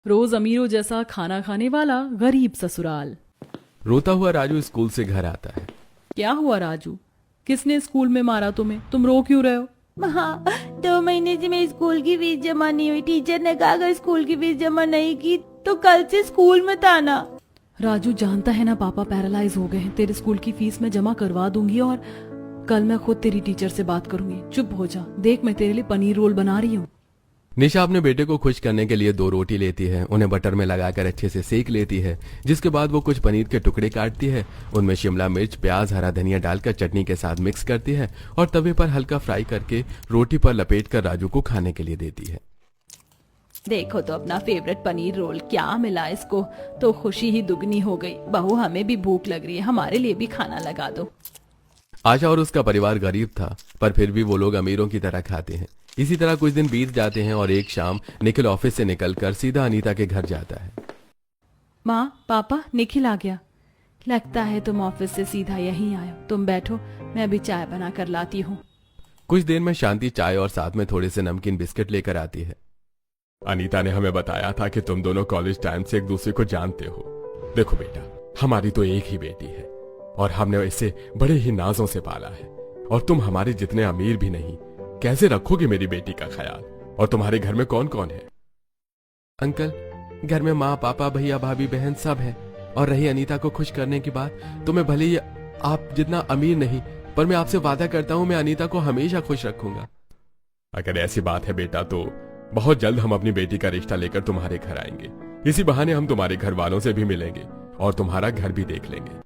रोज अमीरों जैसा खाना खाने वाला गरीब ससुराल। रोता हुआ राजू स्कूल से घर आता है। क्या हुआ राजू? किसने स्कूल में मारा तुम्हें? तुम रो क्यों रहे हो? हाँ, 2 महीने से मेरी स्कूल की फीस जमा नहीं हुई। टीचर ने कहा अगर स्कूल की फीस जमा नहीं की तो कल से स्कूल मत आना। राजू जानता है ना पापा पैरालाइज हो गए हैं। तेरे स्कूल की फीस मैं जमा करवा दूंगी और कल मैं खुद तेरी टीचर से बात करूंगी। चुप हो जा, देख मैं तेरे लिए पनीर रोल बना रही हूँ। निशा अपने बेटे को खुश करने के लिए 2 रोटी लेती है, उन्हें बटर में लगाकर अच्छे से सेक लेती है, जिसके बाद वो कुछ पनीर के टुकड़े काटती है, उनमें शिमला मिर्च, प्याज, हरा धनिया डालकर चटनी के साथ मिक्स करती है और तवे पर हल्का फ्राई करके रोटी पर लपेटकर राजू को खाने के लिए देती है। देखो तो अपना फेवरेट पनीर रोल, क्या मिला इसको तो खुशी ही दुगनी हो गई। बहू हमें भी भूख लग रही है, हमारे लिए भी खाना लगा दो। आशा और उसका परिवार गरीब था, पर फिर भी वो लोग अमीरों की तरह खाते हैं। इसी तरह कुछ दिन बीत जाते हैं और एक शाम निखिल ऑफिस से निकलकर सीधा अनीता के घर जाता है। माँ, पापा, निखिल आ गया। लगता है तुम ऑफिस से सीधा यहीं आए हो। तुम बैठो, मैं अभी चाय बना कर लाती हूँ। कुछ देर में शांति चाय और साथ में थोड़े से नमकीन बिस्किट लेकर आती है। अनीता ने हमें बताया था कि तुम दोनों कॉलेज टाइम से एक दूसरे को जानते हो। देखो बेटा, हमारी तो एक ही बेटी है और हमने इसे बड़े ही नाजों से पाला है, और तुम हमारे जितने अमीर भी नहीं। कैसे रखोगे मेरी बेटी का ख्याल? और तुम्हारे घर में कौन कौन है? अंकल, घर में माँ, पापा, भैया, भाभी, बहन सब है। और रही अनीता को खुश करने की बात, तो मैं भले ही आप जितना अमीर नहीं, पर मैं आपसे वादा करता हूँ मैं अनीता को हमेशा खुश रखूंगा। अगर ऐसी बात है बेटा, तो बहुत जल्द हम अपनी बेटी का रिश्ता लेकर तुम्हारे घर आएंगे। इसी बहाने हम तुम्हारे घर वालों से भी मिलेंगे और तुम्हारा घर भी देख लेंगे।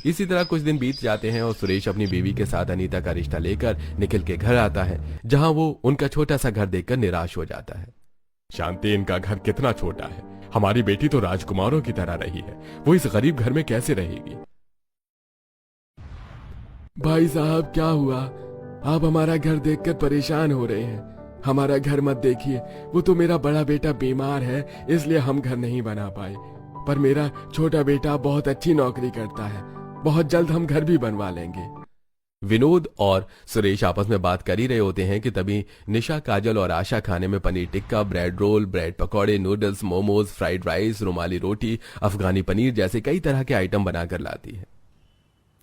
इसी तरह कुछ दिन बीत जाते हैं और सुरेश अपनी बीवी के साथ अनीता का रिश्ता लेकर निखिल के घर आता है, जहां वो उनका छोटा सा घर देखकर निराश हो जाता है। शांति, इनका घर कितना छोटा है। हमारी बेटी तो राजकुमारों की तरह रही है, वो इस गरीब घर में कैसे रहेगी? भाई साहब, क्या हुआ? आप हमारा घर देखकर परेशान हो रहे हैं। हमारा घर मत देखिए, वो तो मेरा बड़ा बेटा बीमार है, इसलिए हम घर नहीं बना पाए। पर मेरा छोटा बेटा बहुत अच्छी नौकरी करता है, बहुत जल्द हम घर भी बनवा लेंगे। विनोद और सुरेश आपस में बात कर ही रहे होते हैं कि तभी निशा, काजल और आशा खाने में paneer tikka, bread roll, bread पकौड़े, नूडल्स, मोमोज, फ्राइड राइस, रुमाली रोटी, अफगानी पनीर जैसे कई तरह के आइटम बनाकर लाती है।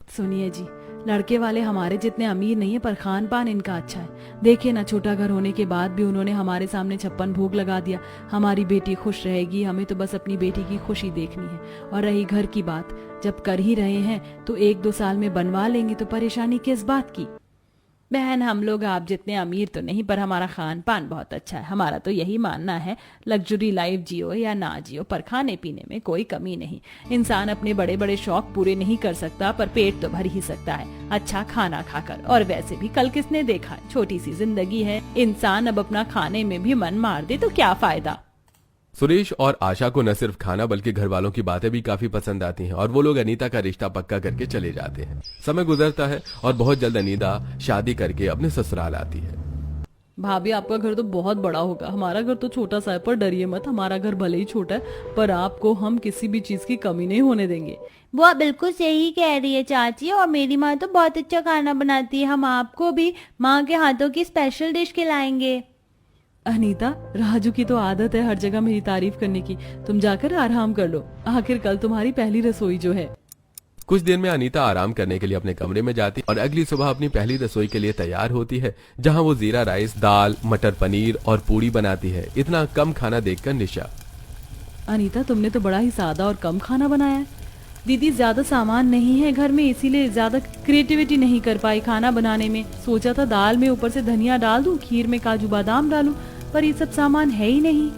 सुनिए जी, लड़के वाले हमारे जितने अमीर नहीं है, पर खान पान इनका अच्छा है। देखिए ना, छोटा घर होने के बाद भी उन्होंने हमारे सामने 56 भोग लगा दिया। हमारी बेटी खुश रहेगी, हमें तो बस अपनी बेटी की खुशी देखनी है। और रही घर की बात, जब कर ही रहे हैं तो 1-2 साल में बनवा लेंगे, तो परेशानी किस बात की? बहन, हम लोग आप जितने अमीर तो नहीं, पर हमारा खान पान बहुत अच्छा है। हमारा तो यही मानना है, लग्जरी लाइफ जियो या ना जियो, पर खाने पीने में कोई कमी नहीं। इंसान अपने बड़े बड़े शौक पूरे नहीं कर सकता, पर पेट तो भर ही सकता है अच्छा खाना खाकर। और वैसे भी कल किसने देखा, छोटी सी जिंदगी है, इंसान अब अपना खाने में भी मन मार दे तो क्या फायदा। सुरेश और आशा को न सिर्फ खाना बल्कि घर वालों की बातें भी काफी पसंद आती हैं और वो लोग अनीता का रिश्ता पक्का करके चले जाते हैं। समय गुजरता है और बहुत जल्द अनीता शादी करके अपने ससुराल आती है। भाभी, आपका घर तो बहुत बड़ा होगा, हमारा घर तो छोटा सा है। पर डरिए मत, हमारा घर भले ही छोटा है, पर आपको हम किसी भी चीज की कमी नहीं होने देंगे। वो बिल्कुल सही कह रही है चाची, और मेरी माँ तो बहुत अच्छा खाना बनाती है। हम आपको भी माँ के हाथों की स्पेशल डिश खिलाएंगे। अनीता, राजू की तो आदत है हर जगह मेरी तारीफ करने की। तुम जाकर आराम कर लो, आखिर कल तुम्हारी पहली रसोई जो है। कुछ देर में अनीता आराम करने के लिए अपने कमरे में जाती और अगली सुबह अपनी पहली रसोई के लिए तैयार होती है, जहां वो जीरा राइस, दाल, मटर पनीर और पूड़ी बनाती है। इतना कम खाना देखकर निशा, अनीता, तुमने तो बड़ा ही सादा और कम खाना बनाया है। दीदी, ज्यादा सामान नहीं है घर में, इसीलिए ज्यादा क्रिएटिविटी नहीं कर पाई खाना बनाने में। सोचा था दाल में ऊपर से धनिया डाल दूं, खीर में काजू बादाम डालूं, पर ये सब सामान है ही नहीं।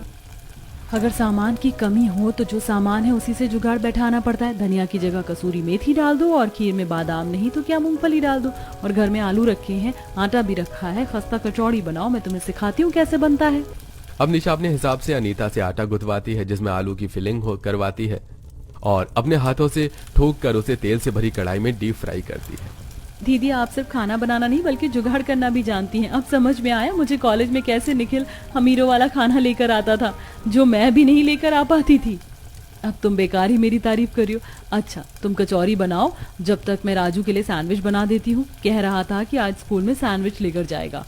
अगर सामान की कमी हो तो जो सामान है उसी से जुगाड़ बैठाना पड़ता है। धनिया की जगह कसूरी मेथी डाल दो, और खीर में बादाम नहीं तो क्या मूंगफली डाल दो। और घर में आलू रखे हैं, आटा भी रखा है। खस्ता कचौड़ी बनाओ, मैं तुम्हें सिखाती हूँ कैसे बनता है। अब निशा अपने हिसाब से अनीता से आटा गुथवाती है, जिसमें आलू की फिलिंग करवाती है और अपने हाथों से ठोक कर उसे तेल से भरी कढ़ाई में डीप फ्राई करती है। दीदी, आप सिर्फ खाना बनाना नहीं बल्कि जुगाड़ करना भी जानती हैं। अब समझ में आया मुझे कॉलेज में कैसे निखिल अमीरों वाला खाना लेकर आता था, जो मैं भी नहीं लेकर आ पाती थी। अब तुम बेकार ही मेरी तारीफ कर रही हो। अच्छा, तुम कचौरी बनाओ, जब तक मैं राजू के लिए सैंडविच बना देती हूँ। कह रहा था कि आज स्कूल में सैंडविच लेकर जाएगा।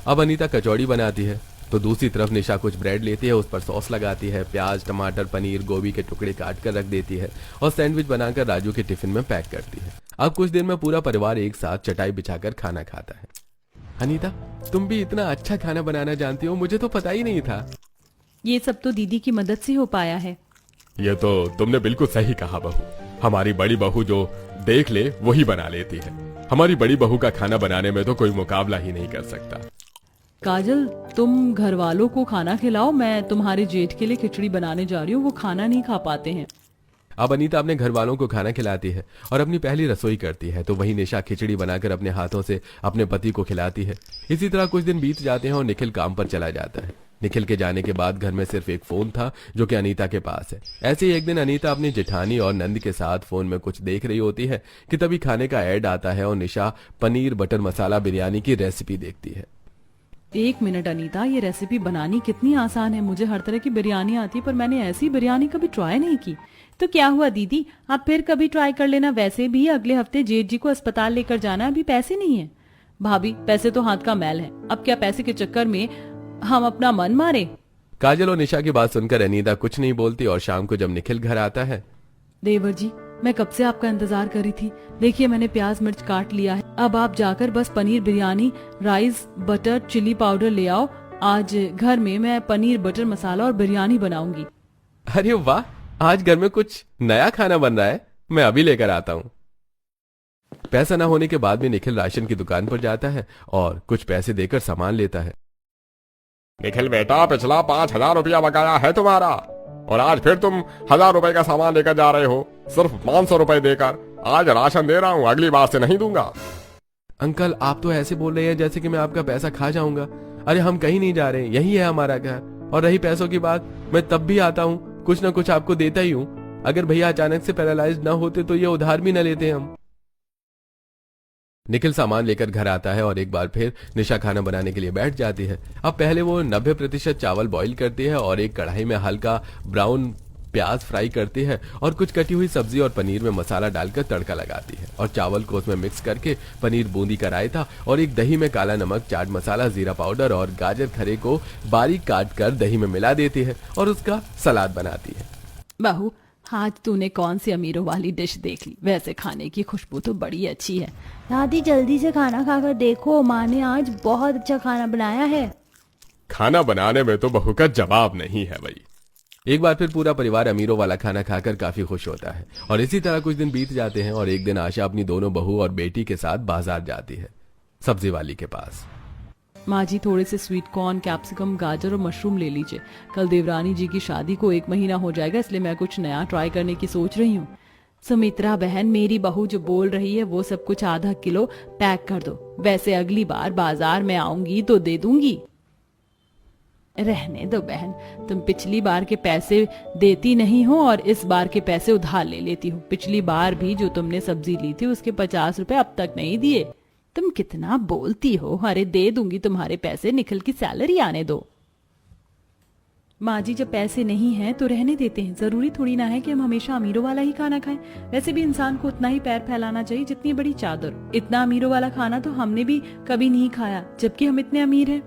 अब अनीता कचौड़ी बनाती है। तो दूसरी तरफ निशा कुछ ब्रेड लेती है, उस पर सॉस लगाती है, प्याज, टमाटर, पनीर, गोभी के टुकड़े काट कर रख देती है और सैंडविच बनाकर राजू के टिफिन में पैक करती है। अब कुछ देर में पूरा परिवार एक साथ चटाई बिछाकर खाना खाता है। अनीता, तुम भी इतना अच्छा खाना बनाना जानती हो, मुझे तो पता ही नहीं था। ये सब तो दीदी की मदद से हो पाया है। ये तो तुमने बिल्कुल सही कहा बहू। हमारी बड़ी बहू जो देख ले वही बना लेती है। हमारी बड़ी बहू का खाना बनाने में तो कोई मुकाबला ही नहीं कर सकता। काजल, तुम घर वालों को खाना खिलाओ, मैं तुम्हारे जेठ के लिए खिचड़ी बनाने जा रही हूँ, वो खाना नहीं खा पाते हैं। अब अनीता अपने घर वालों को खाना खिलाती है और अपनी पहली रसोई करती है, तो वही निशा खिचड़ी बनाकर अपने हाथों से अपने पति को खिलाती है। इसी तरह कुछ दिन बीत जाते हैं और निखिल काम पर चला जाता है। निखिल के जाने के बाद घर में सिर्फ एक फोन था जो कि अनीता के पास है। ऐसे ही एक दिन अनीता अपनी जेठानी और नंद के साथ फोन में कुछ देख रही होती है कि तभी खाने का ऐड आता है और निशा पनीर बटर मसाला बिरयानी की रेसिपी देखती है। 1 मिनट अनीता, ये रेसिपी बनानी कितनी आसान है। मुझे हर तरह की बिरयानी आती है, पर मैंने ऐसी बिरयानी कभी ट्राई नहीं की। तो क्या हुआ दीदी, आप फिर कभी ट्राई कर लेना। वैसे भी अगले हफ्ते जेठ जी को अस्पताल लेकर जाना, अभी पैसे नहीं है। भाभी, पैसे तो हाथ का मैल है, अब क्या पैसे के चक्कर में हम अपना मन मारे। काजल और निशा की बात सुनकर अनीता कुछ नहीं बोलती और शाम को जब निखिल घर आता है, देवर जी, मैं कब से आपका इंतजार कर रही थी। देखिए, मैंने प्याज मिर्च काट लिया है। अब आप जाकर बस paneer biryani, rice, butter, chilli powder ले आओ। आज घर में मैं पनीर बटर मसाला और बिरयानी बनाऊंगी। अरे वाह, आज घर में कुछ नया खाना बन रहा है, मैं अभी लेकर आता हूँ। पैसा न होने के बाद भी निखिल राशन की दुकान पर जाता है और कुछ पैसे देकर सामान लेता है। निखिल बेटा, पिछला 5,000 रुपया बकाया है तुम्हारा और आज फिर तुम 1,000 रुपए का सामान लेकर जा रहे हो, सिर्फ 500 रुपए देकर। आज राशन दे रहा हूँ, अगली बार से नहीं दूंगा। अंकल, आप तो ऐसे बोल रहे हैं जैसे कि मैं आपका पैसा खा जाऊंगा। अरे हम कहीं नहीं जा रहे, यही है हमारा घर। और रही पैसों की बात, मैं तब भी आता हूँ, कुछ न कुछ आपको देता ही हूँ। अगर भैया अचानक से पैरालाइज न होते तो ये उधार भी न लेते हम। निखिल सामान लेकर घर आता है और एक बार फिर निशा खाना बनाने के लिए बैठ जाती है। अब पहले वो 90% चावल बॉईल करती है और एक कढ़ाई में हल्का ब्राउन प्याज फ्राई करती है और कुछ कटी हुई सब्जी और पनीर में मसाला डालकर तड़का लगाती है और चावल को उसमें मिक्स करके पनीर बूंदी का रायता और एक दही में काला नमक, चाट मसाला, जीरा पाउडर और गाजर खरे को बारीक काट कर दही में मिला देती है और उसका सलाद बनाती है। बहू, आज तूने कौन सी अमीरों वाली डिश देख ली। वैसे खाने की खुशबू तो बड़ी अच्छी है। दादी, जल्दी से खाना खाकर देखो, माँ ने आज बहुत अच्छा खाना बनाया है। खाना बनाने में तो बहू का जवाब नहीं है भाई। एक बार फिर पूरा परिवार अमीरों वाला खाना खाकर काफी खुश होता है और इसी तरह कुछ दिन बीत जाते हैं और एक दिन आशा अपनी दोनों बहू और बेटी के साथ बाजार जाती है, सब्जी वाली के पास। माँ जी, थोड़े से स्वीट कॉर्न, कैप्सिकम, गाजर और मशरूम ले लीजिए। कल देवरानी जी की शादी को 1 महीना हो जाएगा, इसलिए मैं कुछ नया ट्राई करने की सोच रही हूँ। सुमित्रा बहन, मेरी बहू जो बोल रही है वो सब कुछ आधा किलो पैक कर दो। वैसे अगली बार बाजार में आऊंगी तो दे दूंगी। रहने दो बहन, तुम पिछली बार के पैसे देती नहीं हो और इस बार के पैसे उधार ले लेती हो। पिछली बार भी जो तुमने सब्जी ली थी उसके 50 रुपए अब तक नहीं दिए। तुम कितना बोलती हो। अरे दे दूंगी तुम्हारे पैसे, निखिल की सैलरी आने दो। माँ जी, जब पैसे नहीं हैं तो रहने देते हैं। जरूरी थोड़ी ना है कि हम हमेशा अमीरों वाला ही खाना खाएं। वैसे भी इंसान को उतना ही पैर फैलाना चाहिए जितनी बड़ी चादर। इतना अमीरों वाला खाना तो हमने भी कभी नहीं खाया, जबकि हम इतने अमीर हैं।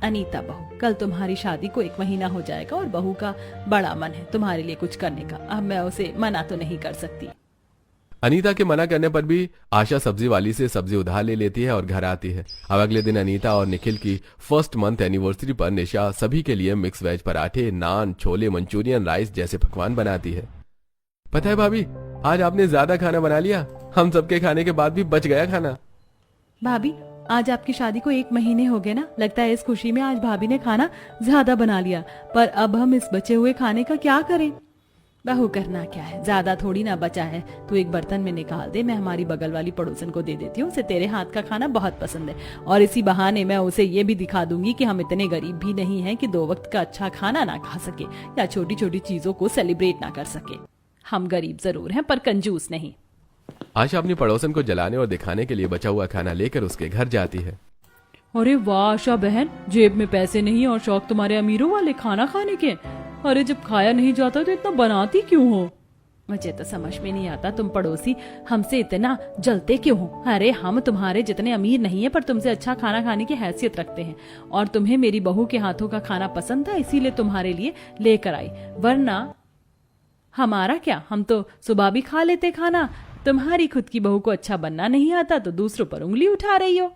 अनीता बहू, कल तुम्हारी शादी को 1 महीना हो जाएगा और बहू का बड़ा मन है तुम्हारे लिए कुछ करने का। अब मैं उसे मना तो नहीं कर सकती। अनीता के मना करने पर भी आशा सब्जी वाली से सब्जी उधार ले लेती है और घर आती है। अब अगले दिन अनीता और निखिल की फर्स्ट मंथ एनिवर्सरी पर निशा सभी के लिए मिक्स वेज पराठे, नान, छोले, मंचूरियन, राइस जैसे पकवान बनाती है। पता है भाभी, आज आपने ज्यादा खाना बना लिया। हम सबके खाने के बाद भी बच गया खाना। भाभी, आज आपकी शादी को 1 महीने हो गए ना। लगता है इस खुशी में आज भाभी ने खाना ज्यादा बना लिया, पर अब हम इस बचे हुए खाने का क्या करें। बहू, करना क्या है, ज्यादा थोड़ी ना बचा है। तू एक बर्तन में निकाल दे, मैं हमारी बगल वाली पड़ोसन को दे देती हूँ। उसे तेरे हाथ का खाना बहुत पसंद है और इसी बहाने मैं उसे ये भी दिखा दूंगी कि हम इतने गरीब भी नहीं हैं कि 2 वक्त का अच्छा खाना ना खा सके या छोटी छोटी चीजों को सेलिब्रेट ना कर सके। हम गरीब जरूर हैं पर कंजूस नहीं। आशा अपनी पड़ोसन को जलाने और दिखाने के लिए बचा हुआ खाना लेकर उसके घर जाती है। अरे वाह आशा बहन, जेब में पैसे नहीं और शौक तुम्हारे अमीरों वाले खाना खाने के। अरे जब खाया नहीं जाता तो इतना बनाती क्यों हो। मुझे तो समझ में नहीं आता तुम पड़ोसी हमसे इतना जलते क्यों हो। अरे हम तुम्हारे जितने अमीर नहीं है पर तुमसे अच्छा खाना खाने की हैसियत रखते हैं और तुम्हें मेरी बहू के हाथों का खाना पसंद था इसीलिए तुम्हारे लिए लेकर आई, वरना हमारा क्या, हम तो सुबह भी खा लेते खाना। तुम्हारी खुद की बहू को अच्छा बनना नहीं आता तो दूसरों पर उंगली उठा रही हो।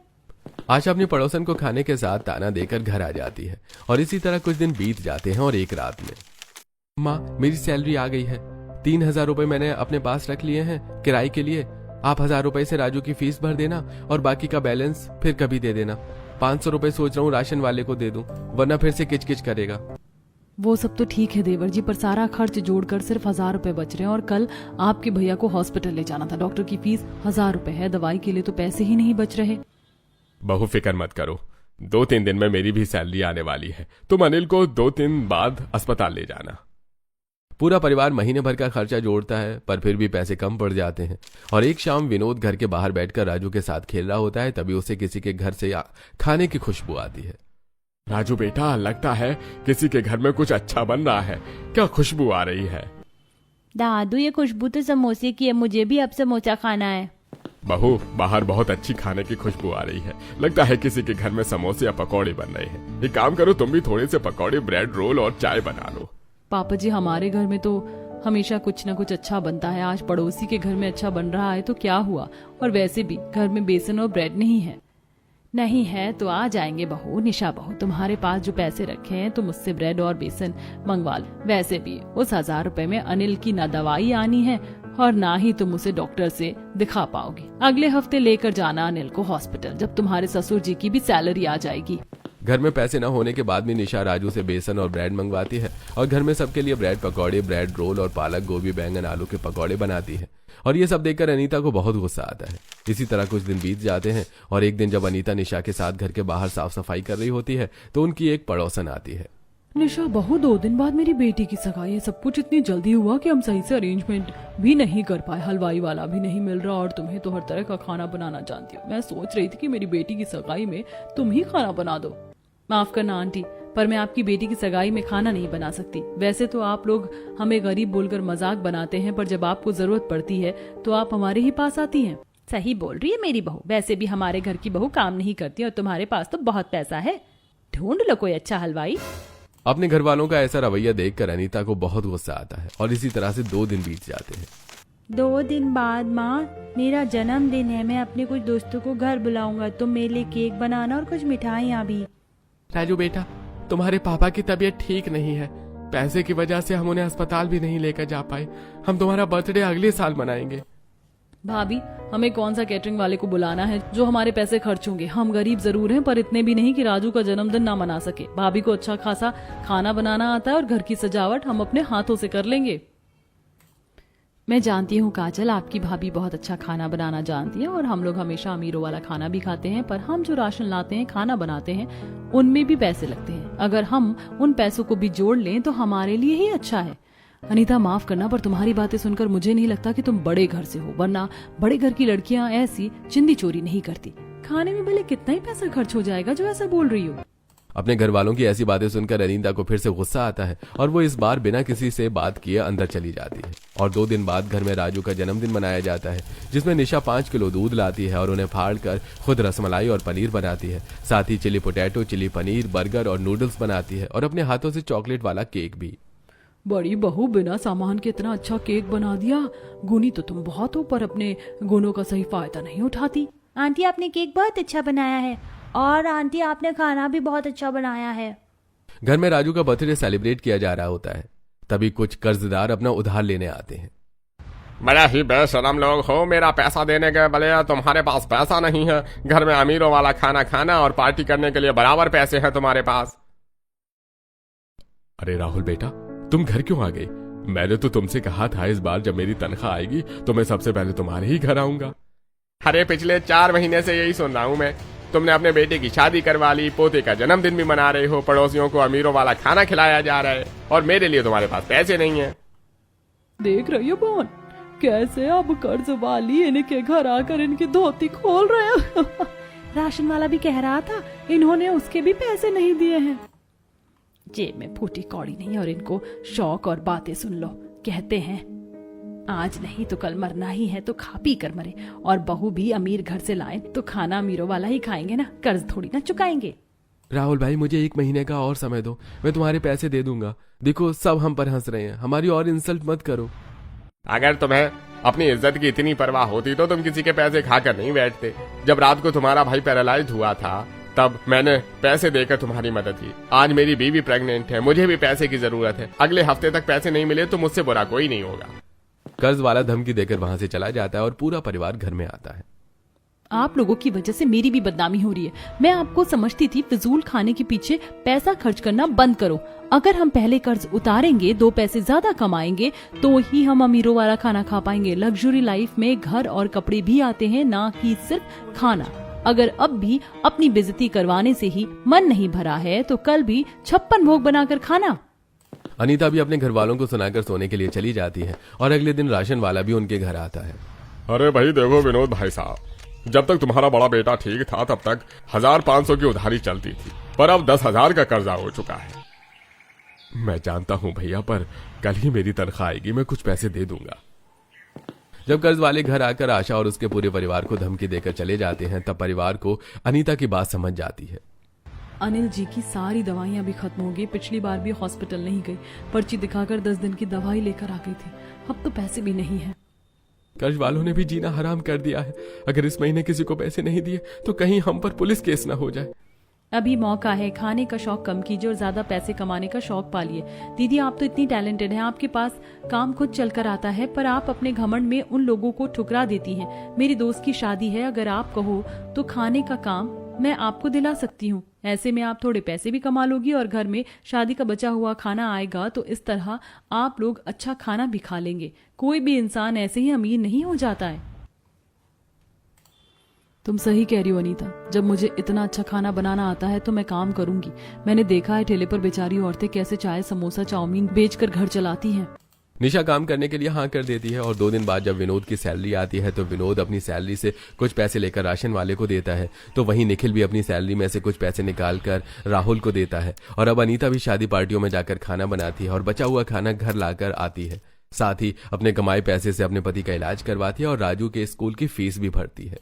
आशा अपनी पड़ोसन को खाने के साथ ताना देकर घर आ जाती है और इसी तरह कुछ दिन बीत जाते हैं और एक रात में, माँ मेरी सैलरी आ गई है, 3,000 रुपए मैंने अपने पास रख लिए हैं किराए के लिए, आप 1,000 रुपए से राजू की फीस भर देना और बाकी का बैलेंस फिर कभी दे देना। 500 रुपए सोच रहा हूँ राशन वाले को दे दूं, वरना फिर से किचकिच करेगा। वो सब तो ठीक है देवर जी, पर सारा खर्च जोड़कर सिर्फ 1,000 रुपए बच रहे हैं और कल आपके भैया को हॉस्पिटल ले जाना था, डॉक्टर की फीस 1,000 रुपए है, दवाई के लिए तो पैसे ही नहीं बच रहे। बहु फिक्र मत करो, 2-3 दिन में मेरी भी सैलरी आने वाली है, तुम अनिल को 2-3 बाद अस्पताल ले जाना। पूरा परिवार महीने भर का खर्चा जोड़ता है पर फिर भी पैसे कम पड़ जाते हैं और एक शाम विनोद घर के बाहर बैठकर राजू के साथ खेल रहा होता है, तभी उसे किसी के घर से खाने की खुशबू आती है। राजू बेटा, लगता है किसी के घर में कुछ अच्छा बन रहा है, क्या खुशबू आ रही है। दादू ये खुशबू तो समोसे की है, मुझे भी अब समोसा खाना है। बहू बाहर बहुत अच्छी खाने की खुशबू आ रही है, लगता है किसी के घर में समोसे या पकौड़े बन रहे हैं। एक काम करो, तुम भी थोड़े से पकौड़े, ब्रेड रोल और चाय बना लो। पापा जी हमारे घर में तो हमेशा कुछ न कुछ अच्छा बनता है, आज पड़ोसी के घर में अच्छा बन रहा है तो क्या हुआ, और वैसे भी घर में बेसन और ब्रेड नहीं है। नहीं है तो आ जाएंगे बहू, निशा बहू, तुम्हारे पास जो पैसे रखे हैं तुम उससे ब्रेड और बेसन मंगवा लो। वैसे भी उस 1,000 रुपए में अनिल की ना दवाई आनी है और ना ही तुम उसे डॉक्टर से दिखा पाओगे। अगले हफ्ते लेकर जाना अनिल को हॉस्पिटल, जब तुम्हारे ससुर जी की भी सैलरी आ जाएगी। घर में पैसे न होने के बाद भी निशा राजू से बेसन और ब्रेड मंगवाती है और घर में सबके लिए ब्रेड पकौड़े, ब्रेड रोल और पालक गोभी बैंगन आलू के पकौड़े बनाती है और ये सब देखकर अनीता को बहुत गुस्सा आता है। इसी तरह कुछ दिन बीत जाते हैं और एक दिन जब अनीता निशा के साथ घर के बाहर साफ सफाई कर रही होती है तो उनकी एक पड़ोसन आती है। निशा बहू, 2 दिन बाद मेरी बेटी की सगाई है, सब कुछ इतनी जल्दी हुआ कि हम सही से अरेंजमेंट भी नहीं कर पाए, हलवाई वाला भी नहीं मिल रहा और तुम्हें तो हर तरह का खाना बनाना जानती हो। मैं सोच रही थी कि मेरी बेटी की सगाई में तुम ही खाना बना दो। माफ करना आंटी, पर मैं आपकी बेटी की सगाई में खाना नहीं बना सकती। वैसे तो आप लोग हमें गरीब बोलकर मजाक बनाते हैं, पर जब आपको जरूरत पड़ती है तो आप हमारे ही पास आती हैं। सही बोल रही है मेरी बहू, वैसे भी हमारे घर की बहू काम नहीं करती और तुम्हारे पास तो बहुत पैसा है, ढूंढ लो कोई अच्छा हलवाई। अपने घर वालों का ऐसा रवैया देखकर अनीता को बहुत गुस्सा आता है और इसी तरह से 2 दिन बीत जाते हैं। 2 दिन बाद माँ, मेरा जन्मदिन है, मैं अपने कुछ दोस्तों को घर बुलाऊंगा, तुम मेरे लिए केक बनाना और कुछ मिठाइयाँ भी। राजू बेटा, तुम्हारे पापा की तबीयत ठीक नहीं है, पैसे की वजह से हम उन्हें अस्पताल भी नहीं लेकर जा पाए, हम तुम्हारा बर्थडे अगले साल मनाएंगे। भाभी, हमें कौन सा कैटरिंग वाले को बुलाना है जो हमारे पैसे खर्च होंगे। हम गरीब जरूर हैं पर इतने भी नहीं कि राजू का जन्मदिन ना मना सके। भाभी को अच्छा खासा खाना बनाना आता है और घर की सजावट हम अपने हाथों से कर लेंगे। मैं जानती हूँ काजल, आपकी भाभी बहुत अच्छा खाना बनाना जानती है और हम लोग हमेशा अमीरों वाला खाना भी खाते हैं, पर हम जो राशन लाते हैं, खाना बनाते हैं, उनमें भी पैसे लगते हैं। अगर हम उन पैसों को भी जोड़ लें तो हमारे लिए ही अच्छा है। अनीता माफ करना, पर तुम्हारी बातें सुनकर मुझे नहीं लगता कि तुम बड़े घर से हो, वरना बड़े घर की लड़कियां ऐसी चिंदी चोरी नहीं करती। खाने में भले कितना ही पैसा खर्च हो जाएगा जो ऐसा बोल रही हो। अपने घर वालों की ऐसी बातें सुनकर अनीता को फिर से गुस्सा आता है और वो इस बार बिना किसी से बात किए अंदर चली जाती है। और 2 दिन बाद घर में राजू का जन्मदिन मनाया जाता है, जिसमें निशा 5 किलो दूध लाती है और उन्हें फाड़ कर खुद रसमलाई और पनीर बनाती है। साथ ही chilli potato, chilli paneer, burger और नूडल्स बनाती है और अपने हाथों से चॉकलेट वाला केक भी। बड़ी बहू, बिना सामान के इतना अच्छा केक बना दिया। गुनी तो तुम बहुत हो पर अपने गुणों का सही फायदा नहीं उठाती। आंटी आपने केक बहुत अच्छा बनाया है और आंटी आपने खाना भी बहुत अच्छा बनाया है। घर में राजू का बर्थडे सेलिब्रेट किया जा रहा होता है, तभी कुछ कर्जदार अपना उधार लेने आते हैं। बड़ा ही बेशरम लोग हो, मेरा पैसा देने के बले तुम्हारे पास पैसा नहीं है। घर में अमीरों वाला खाना खाना और पार्टी करने के लिए बराबर पैसे हैं तुम्हारे पास। अरे राहुल बेटा, तुम घर क्यों आ गई? मैंने तो तुमसे कहा था इस बार जब मेरी तनख्वाह आएगी तो मैं सबसे पहले तुम्हारे ही घर आऊंगा। अरे पिछले 4 महीने से यही सुन रहा हूं मैं। तुमने अपने बेटे की शादी करवा ली, पोते का जन्मदिन भी मना रहे हो, पड़ोसियों को अमीरों वाला खाना खिलाया जा रहा है और मेरे लिए तुम्हारे पास पैसे नहीं है। देख रही हो बहन, कैसे अब कर्ज वाली इनके घर आकर इनकी धोती खोल रहे हो। राशन वाला भी कह रहा था इन्होंने उसके भी पैसे नहीं दिए हैं। जेब में फूटी कौड़ी नहीं और इनको शौक और बातें सुन लो। कहते हैं आज नहीं तो कल मरना ही है तो खा पी कर मरे, और बहू भी अमीर घर से लाए तो खाना अमीरों वाला ही खाएंगे ना, कर्ज थोड़ी ना चुकाएंगे। राहुल भाई मुझे 1 महीने का और समय दो, मैं तुम्हारे पैसे दे दूंगा। देखो सब हम पर हंस रहे हैं, हमारी और इंसल्ट मत करो। अगर तुम्हें अपनी इज्जत की इतनी परवाह होती तो तुम किसी के पैसे खाकर नहीं बैठते। जब रात को तुम्हारा भाई पैरालाइज हुआ था तब मैंने पैसे देकर तुम्हारी मदद की। आज मेरी बीवी प्रेग्नेंट है, मुझे भी पैसे की जरूरत है। अगले हफ्ते तक पैसे नहीं मिले तो मुझसे बुरा कोई नहीं होगा। कर्ज वाला धमकी देकर वहां से चला जाता है और पूरा परिवार घर में आता है। आप लोगों की वजह से मेरी भी बदनामी हो रही है। मैं आपको समझती थी फिजूल खाने के पीछे पैसा खर्च करना बंद करो। अगर हम पहले कर्ज उतारेंगे, 2 पैसे ज्यादा कमाएंगे तो ही हम अमीरों वाला खाना खा पाएंगे। लग्जरी लाइफ में घर और कपड़े भी आते हैं, ना कि सिर्फ खाना। अगर अब भी अपनी बेइज्जती करवाने से ही मन नहीं भरा है तो कल भी 56 भोग बनाकर खाना। अनीता भी अपने घर वालों को सुनाकर सोने के लिए चली जाती है और अगले दिन राशन वाला भी उनके घर आता है। अरे भाई देखो विनोद भाई साहब, जब तक तुम्हारा बड़ा बेटा ठीक था तब तक 1500 की उधारी चलती थी, पर अब 10,000 का कर्जा हो चुका है। मैं जानता हूं भैया, पर कल ही मेरी तनख्वाह आएगी, मैं कुछ पैसे दे दूंगा। जब कर्ज वाले घर आकर आशा और उसके पूरे परिवार को धमकी देकर चले जाते हैं तब परिवार को अनीता की बात समझ जाती है। अनिल जी की सारी दवाइयां भी खत्म हो गई। पिछली बार भी हॉस्पिटल नहीं गई, पर्ची दिखाकर 10 दिन की दवाई लेकर आ गई थी। अब तो पैसे भी नहीं है। कर्ज वालों ने भी जीना हराम कर दिया है। अगर इस महीने किसी को पैसे नहीं दिए तो कहीं हम पर पुलिस केस न हो जाए। अभी मौका है, खाने का शौक कम कीजिए और ज्यादा पैसे कमाने का शौक पालिए। दीदी आप तो इतनी टैलेंटेड हैं, आपके पास काम खुद चलकर आता है, पर आप अपने घमंड में उन लोगों को ठुकरा देती हैं। मेरी दोस्त की शादी है, अगर आप कहो तो खाने का काम मैं आपको दिला सकती हूँ। ऐसे में आप थोड़े पैसे भी कमा लोगी और घर में शादी का बचा हुआ खाना आएगा तो इस तरह आप लोग अच्छा खाना भी खा लेंगे। कोई भी इंसान ऐसे ही अमीर नहीं हो जाता है। तुम सही कह रही हो अनीता, जब मुझे इतना अच्छा खाना बनाना आता है तो मैं काम करूंगी। मैंने देखा है ठेले पर बेचारी औरतें कैसे चाय समोसा चाउमीन बेचकर घर चलाती हैं। निशा काम करने के लिए हाँ कर देती है और 2 दिन बाद जब विनोद की सैलरी आती है तो विनोद अपनी सैलरी से कुछ पैसे लेकर राशन वाले को देता है, तो वहीं निखिल भी अपनी सैलरी में से कुछ पैसे निकाल कर राहुल को देता है। और अब अनीता भी शादी पार्टियों में जाकर खाना बनाती है और बचा हुआ खाना घर लाकर आती है। साथ ही अपने कमाए पैसे से अपने पति का इलाज करवाती है और राजू के स्कूल की फीस भी भरती है।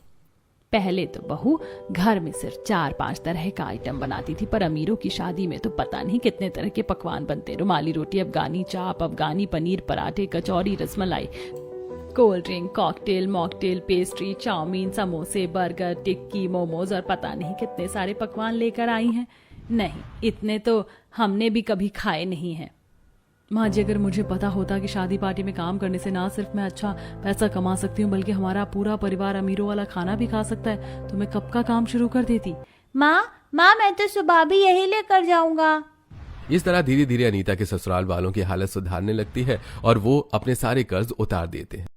पहले तो बहू घर में सिर्फ 4-5 तरह का आइटम बनाती थी, पर अमीरों की शादी में तो पता नहीं कितने तरह के पकवान बनते। रुमाली रोटी, अफगानी चाप, अफगानी पनीर, पराठे, kachori, rasmalai, cold drink, cocktail, mocktail, pastry, chowmein, समोसे, बर्गर, टिक्की, मोमोज और पता नहीं कितने सारे पकवान लेकर आई हैं। नहीं, इतने तो हमने भी कभी खाए नहीं हैं। माँ जी, अगर मुझे पता होता कि शादी पार्टी में काम करने से ना सिर्फ मैं अच्छा पैसा कमा सकती हूँ बल्कि हमारा पूरा परिवार अमीरों वाला खाना भी खा सकता है तो मैं कब का काम शुरू कर देती। माँ मैं तो सुबह भी यही लेकर जाऊंगा। इस तरह धीरे धीरे अनीता के ससुराल वालों की हालत सुधारने लगती है और वो अपने सारे कर्ज उतार देते हैं।